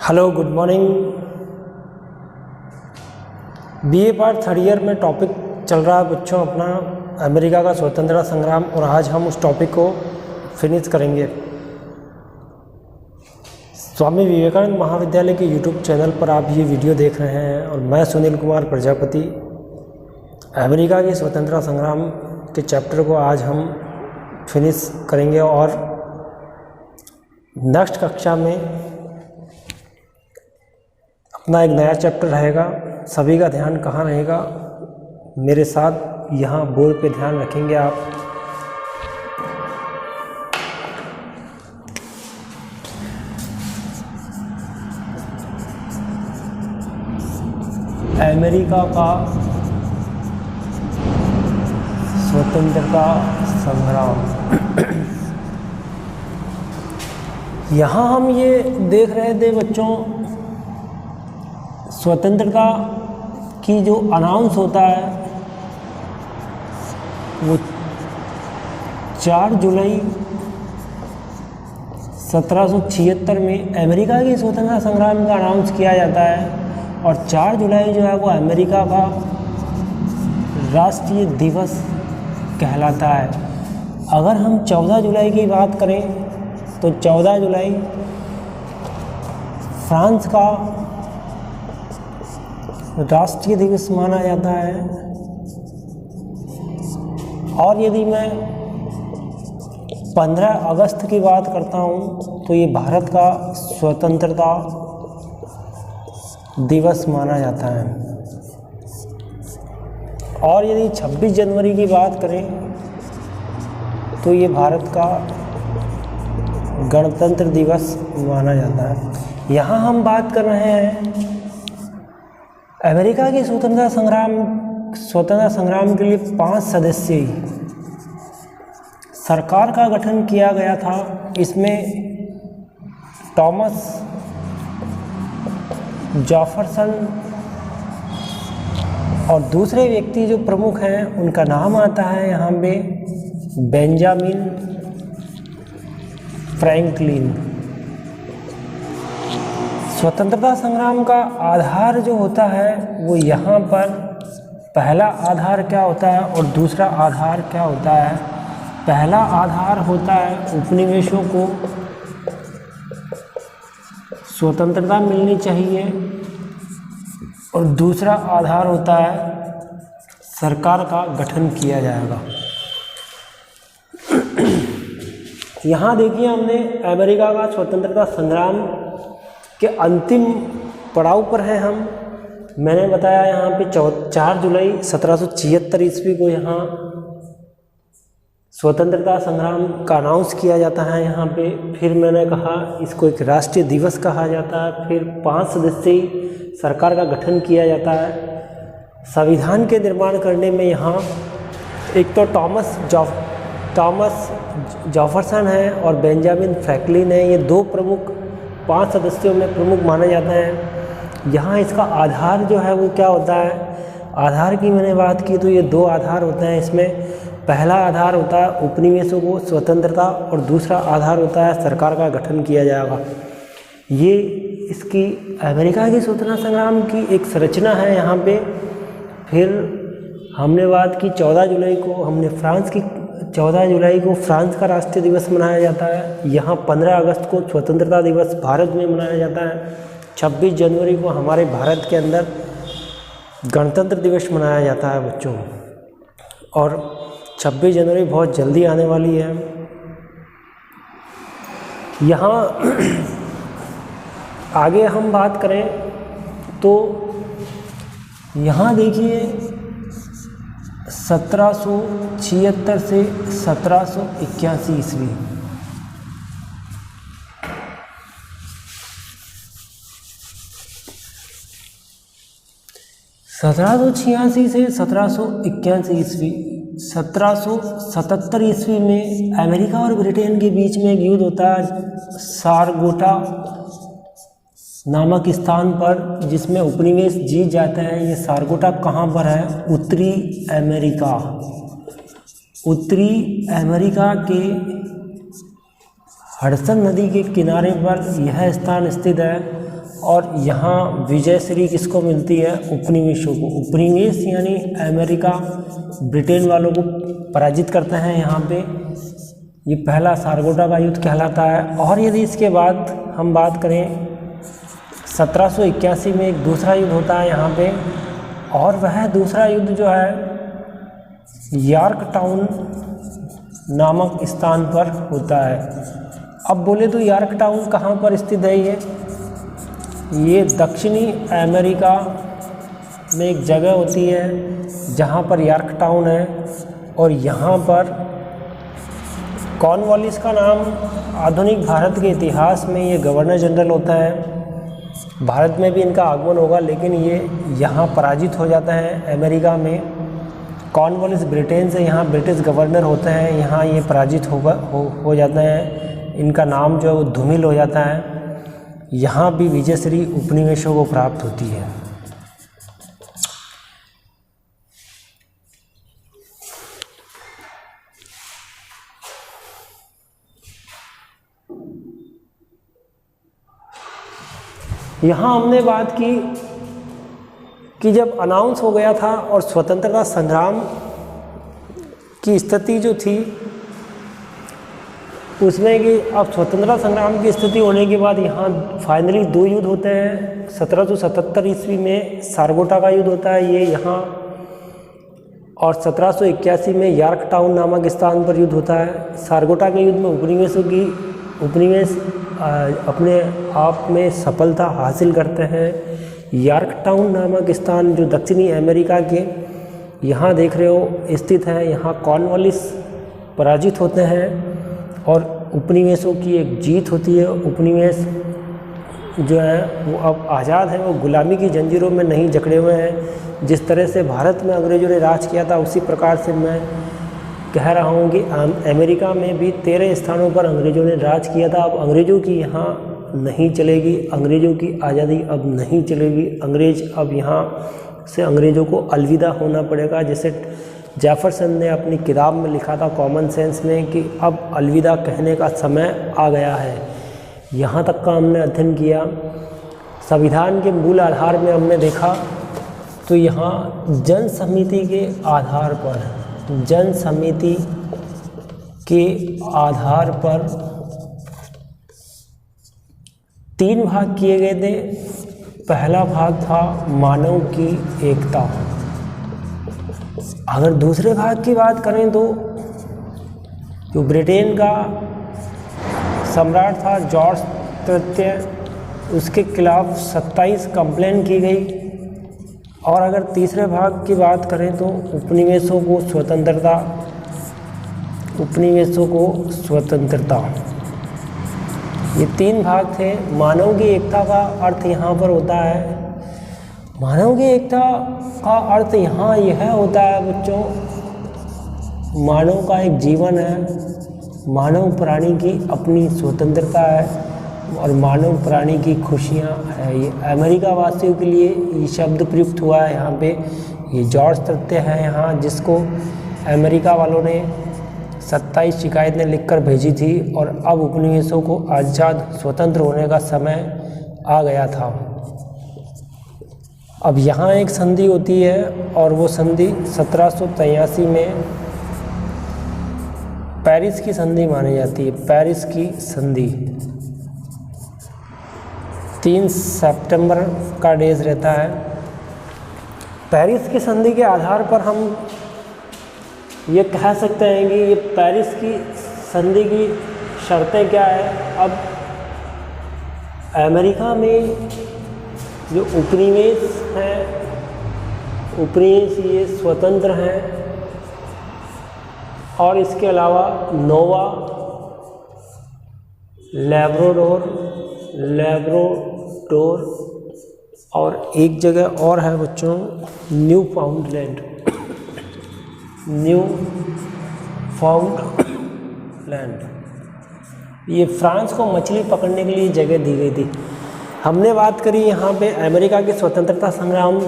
Hello, good morning. BA part third year में topic चल रहा है बच्चों अपना अमेरिका का स्वतंत्रता संग्राम, और आज हम उस टॉपिक को फिनिश करेंगे। स्वामी विवेकानंद महाविद्यालय के यूट्यूब चैनल पर आप ये वीडियो देख रहे हैं और मैं सुनील कुमार प्रजापति अमेरिका के स्वतंत्रता संग्राम के चैप्टर को आज हम फिनिश करेंगे और नेक्स्ट कक्षा में अपना एक नया चैप्टर रहेगा। सभी का ध्यान कहाँ रहेगा? मेरे साथ यहाँ बोर्ड पे ध्यान रखेंगे आप। अमेरिका का स्वतंत्रता संग्राम। यहाँ हम ये देख रहे थे बच्चों, स्वतंत्रता की जो अनाउंस होता है वो 4 जुलाई 1776 में अमेरिका की स्वतंत्रता संग्राम का अनाउंस किया जाता है। और 4 जुलाई जो है वो अमेरिका का राष्ट्रीय दिवस कहलाता है। अगर हम 14 जुलाई की बात करें तो 14 जुलाई फ्रांस का राष्ट्रीय दिवस माना जाता है। और यदि मैं 15 अगस्त की बात करता हूँ तो ये भारत का स्वतंत्रता दिवस माना जाता है। और यदि 26 जनवरी की बात करें तो ये भारत का गणतंत्र दिवस माना जाता है। यहाँ हम बात कर रहे हैं अमेरिका के स्वतंत्रता संग्राम के लिए 5 सदस्यीय सरकार का गठन किया गया था। इसमें थॉमस जेफरसन और दूसरे व्यक्ति जो प्रमुख हैं उनका नाम आता है यहाँ पे बेंजामिन फ्रैंकलिन। स्वतंत्रता संग्राम का आधार जो होता है वो यहाँ पर पहला आधार क्या होता है और दूसरा आधार क्या होता है। पहला आधार होता है उपनिवेशों को स्वतंत्रता मिलनी चाहिए और दूसरा आधार होता है सरकार का गठन किया जाएगा। यहाँ देखिए, हमने अमेरिका का स्वतंत्रता संग्राम के अंतिम पड़ाव पर हैं हम। मैंने बताया यहाँ पे 4 जुलाई 1776 ईस्वी को यहाँ स्वतंत्रता संग्राम का अनाउंस किया जाता है यहाँ पे। फिर मैंने कहा इसको एक राष्ट्रीय दिवस कहा जाता है। फिर 5 सदस्यीय सरकार का गठन किया जाता है। संविधान के निर्माण करने में यहाँ एक तो थॉमस जेफरसन है और बेंजामिन फ्रैंकलिन है। ये 2 प्रमुख 5 सदस्यों में प्रमुख माने जाते हैं। यहाँ इसका आधार जो है वो क्या होता है? आधार की मैंने बात की तो ये 2 आधार होते हैं। इसमें पहला आधार होता है उपनिवेशों को स्वतंत्रता और दूसरा आधार होता है सरकार का गठन किया जाएगा। ये इसकी अमेरिका की स्वतंत्रता संग्राम की एक संरचना है यहाँ पे। फिर हमने बात की 14 जुलाई को, हमने 14 जुलाई को फ्रांस का राष्ट्रीय दिवस मनाया जाता है। यहाँ 15 अगस्त को स्वतंत्रता दिवस भारत में मनाया जाता है। 26 जनवरी को हमारे भारत के अंदर गणतंत्र दिवस मनाया जाता है बच्चों। और 26 जनवरी बहुत जल्दी आने वाली है। यहाँ आगे हम बात करें तो यहाँ देखिए 1776 से 1781 ईस्वी। से 1781 ईस्वी। 1777 ईस्वी में अमेरिका और ब्रिटेन के बीच में एक युद्ध होता है सारगोटा नामक स्थान पर, जिसमें उपनिवेश जीत जाते हैं। ये सारगोटा कहाँ पर है? उत्तरी अमेरिका के हडसन नदी के किनारे पर यह स्थान स्थित है और यहाँ विजयश्री किसको मिलती है? उपनिवेशों को। उपनिवेश यानी अमेरिका ब्रिटेन वालों को पराजित करते हैं यहाँ पे। ये पहला सारगोटा का युद्ध कहलाता है। और यदि इसके बाद हम बात करें 1781 में एक दूसरा युद्ध होता है यहाँ पे, और वह दूसरा युद्ध जो है यॉर्कटाउन नामक स्थान पर होता है। अब बोले तो यॉर्कटाउन कहाँ पर स्थित है? ये दक्षिणी अमेरिका में एक जगह होती है जहाँ पर यॉर्कटाउन है, और यहाँ पर कॉर्नवालिस का नाम आधुनिक भारत के इतिहास में ये गवर्नर जनरल होता है। भारत में भी इनका आगमन होगा, लेकिन ये यहाँ पराजित हो जाता है अमेरिका में। कॉर्नवालिस ब्रिटेन से यहाँ ब्रिटिश गवर्नर होते हैं, यहाँ ये पराजित हो जाते हैं। इनका नाम जो है वो धूमिल हो जाता है। यहाँ भी विजयश्री उपनिवेशों को प्राप्त होती है। यहाँ हमने बात की कि जब अनाउंस हो गया था और स्वतंत्रता संग्राम की स्थिति जो थी उसमें कि अब स्वतंत्रता संग्राम की स्थिति होने के बाद यहाँ फाइनली दो युद्ध होते हैं। 1777 ईस्वी में सारगोटा का युद्ध होता है ये यहाँ, और 1781 में यॉर्कटाउन नामक स्थान पर युद्ध होता है। सारगोटा के युद्ध में उपनिवेश अपने आप में सफलता हासिल करते हैं। यॉर्कटाउन नामक स्थान जो दक्षिणी अमेरिका के यहाँ देख रहे हो स्थित है, यहाँ कॉर्नवालिस पराजित होते हैं और उपनिवेशों की एक जीत होती है। उपनिवेश जो है वो अब आज़ाद है, वो गुलामी की जंजीरों में नहीं जकड़े हुए हैं। जिस तरह से भारत में अंग्रेजों ने राज किया था उसी प्रकार से मैं कह रहा हूँ कि अमेरिका में भी 13 स्थानों पर अंग्रेजों ने राज किया था। अब अंग्रेजों की यहाँ नहीं चलेगी, अंग्रेजों की आज़ादी अब नहीं चलेगी। अब यहाँ से अंग्रेजों को अलविदा होना पड़ेगा। जैसे जेफरसन ने अपनी किताब में लिखा था कॉमन सेंस में कि अब अलविदा कहने का समय आ गया है। यहाँ तक का हमने अध्ययन किया। संविधान के मूल आधार में हमने देखा तो यहाँ जन समिति के आधार पर 3 भाग किए गए थे। पहला भाग था मानव की एकता। अगर दूसरे भाग की बात करें तो जो ब्रिटेन का सम्राट था जॉर्ज तृतीय, उसके खिलाफ 27 कंप्लेन की गई। और अगर तीसरे भाग की बात करें तो उपनिवेशों को स्वतंत्रता। ये 3 भाग थे। मानव की एकता का अर्थ यहाँ पर होता है, मानव की एकता का अर्थ यहाँ यह होता है बच्चों, मानव का एक जीवन है, मानव प्राणी की अपनी स्वतंत्रता है और मानव प्राणी की खुशियाँ है। ये अमेरिका वासियों के लिए ये शब्द प्रयुक्त हुआ है यहाँ पे। ये जॉर्ज तथ्य है यहाँ, जिसको अमेरिका वालों ने 27 शिकायतें लिखकर भेजी थी और अब उपनिवेशों को आज़ाद स्वतंत्र होने का समय आ गया था। अब यहाँ एक संधि होती है और वो संधि 1783 में पेरिस की संधि मानी जाती है। पेरिस की संधि 3 सितंबर का डेज रहता है। पेरिस की संधि के आधार पर हम ये कह सकते हैं कि ये पेरिस की संधि की शर्तें क्या है। अब अमेरिका में जो उपनिवेश हैं, उपनिवेश ये स्वतंत्र हैं और इसके अलावा नोवा, लैब्राडोर और एक जगह और है बच्चों, न्यू फाउंडलैंड। ये फ्रांस को मछली पकड़ने के लिए जगह दी गई थी। हमने बात करी यहाँ पे अमेरिका के स्वतंत्रता संग्राम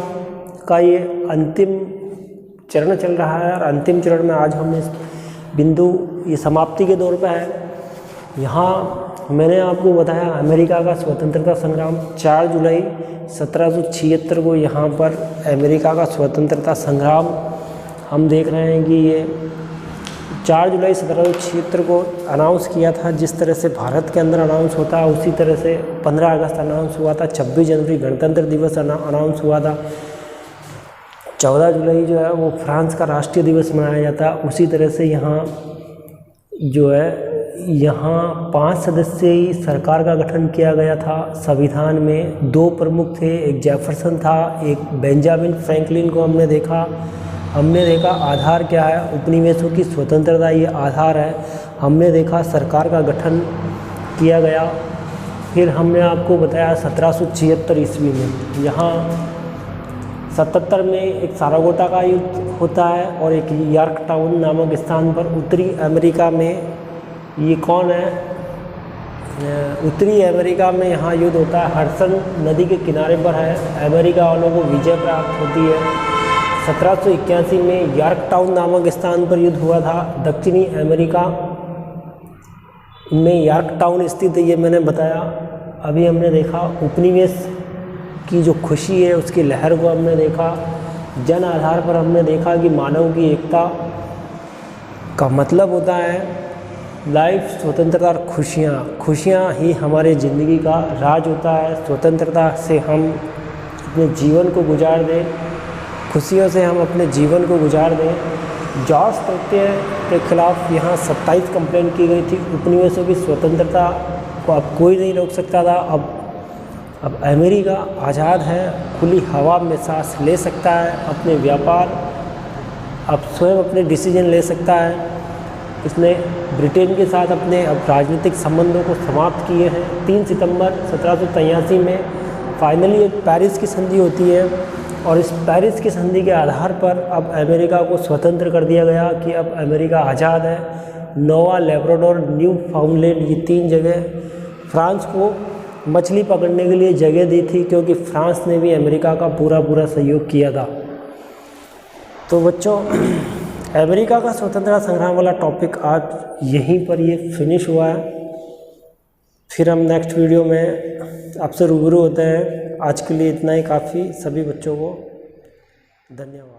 का ये अंतिम चरण चल रहा है और अंतिम चरण में आज हम इस बिंदु ये समाप्ति के दौर पे है। यहाँ मैंने आपको बताया अमेरिका का स्वतंत्रता संग्राम 4 जुलाई 1776 को यहाँ पर अमेरिका का स्वतंत्रता संग्राम हम देख रहे हैं कि ये 4 जुलाई 1776 को अनाउंस किया था। जिस तरह से भारत के अंदर अनाउंस होता है उसी तरह से 15 अगस्त अनाउंस हुआ था, 26 जनवरी गणतंत्र दिवस अनाउंस हुआ था, 14 जुलाई जो है वो फ्रांस का राष्ट्रीय दिवस मनाया जाता है। उसी तरह से यहाँ जो है यहाँ 5 सदस्यीय सरकार का गठन किया गया था। संविधान में 2 प्रमुख थे, एक जेफरसन था, एक बेंजामिन फ्रैंकलिन को हमने देखा आधार क्या है, उपनिवेशों की स्वतंत्रता ये आधार है। हमने देखा सरकार का गठन किया गया। फिर हमने आपको बताया 1776 ईस्वी में यहाँ 77 में एक सारागोटा का युद्ध होता है और एक यॉर्क टाउन नामक स्थान पर उत्तरी अमेरिका में, ये कौन है, उत्तरी अमेरिका में यहाँ युद्ध होता है। हडसन नदी के किनारे पर है, अमेरिका वालों को विजय प्राप्त होती है। 1781 में यॉर्क टाउन नामक स्थान पर युद्ध हुआ था। दक्षिणी अमेरिका में यॉर्क टाउन स्थित है, ये मैंने बताया। अभी हमने देखा उपनिवेश की जो खुशी है उसकी लहर को हमने देखा। जन आधार पर हमने देखा कि मानव की एकता का मतलब होता है लाइफ, स्वतंत्रता और खुशियाँ ही हमारे ज़िंदगी का राज होता है। स्वतंत्रता से हम अपने जीवन को गुजार दें, खुशियों से हम अपने जीवन को गुजार दें। जॉर्ज प्रत्यय के खिलाफ यहाँ 27 कंप्लेंट की गई थी। उपनिवेशों की स्वतंत्रता को अब कोई नहीं रोक सकता था। अब अमेरिका आज़ाद है, खुली हवा में सांस ले सकता है, अपने व्यापार अब स्वयं अपने डिसीजन ले सकता है। इसने ब्रिटेन के साथ अपने अब राजनीतिक संबंधों को समाप्त किए हैं। 3 सितंबर 1783 में फाइनली एक पेरिस की संधि होती है और इस पेरिस की संधि के आधार पर अब अमेरिका को स्वतंत्र कर दिया गया कि अब अमेरिका आज़ाद है। नोवा, लेब्राडोर, न्यू फाउंडलैंड, ये 3 जगह फ्रांस को मछली पकड़ने के लिए जगह दी थी, क्योंकि फ्रांस ने भी अमेरिका का पूरा सहयोग किया था। तो बच्चों, अमेरिका का स्वतंत्रता संग्राम वाला टॉपिक आज यहीं पर ये फिनिश हुआ है। फिर हम नेक्स्ट वीडियो में आपसे रूबरू होते हैं। आज के लिए इतना ही काफ़ी। सभी बच्चों को धन्यवाद।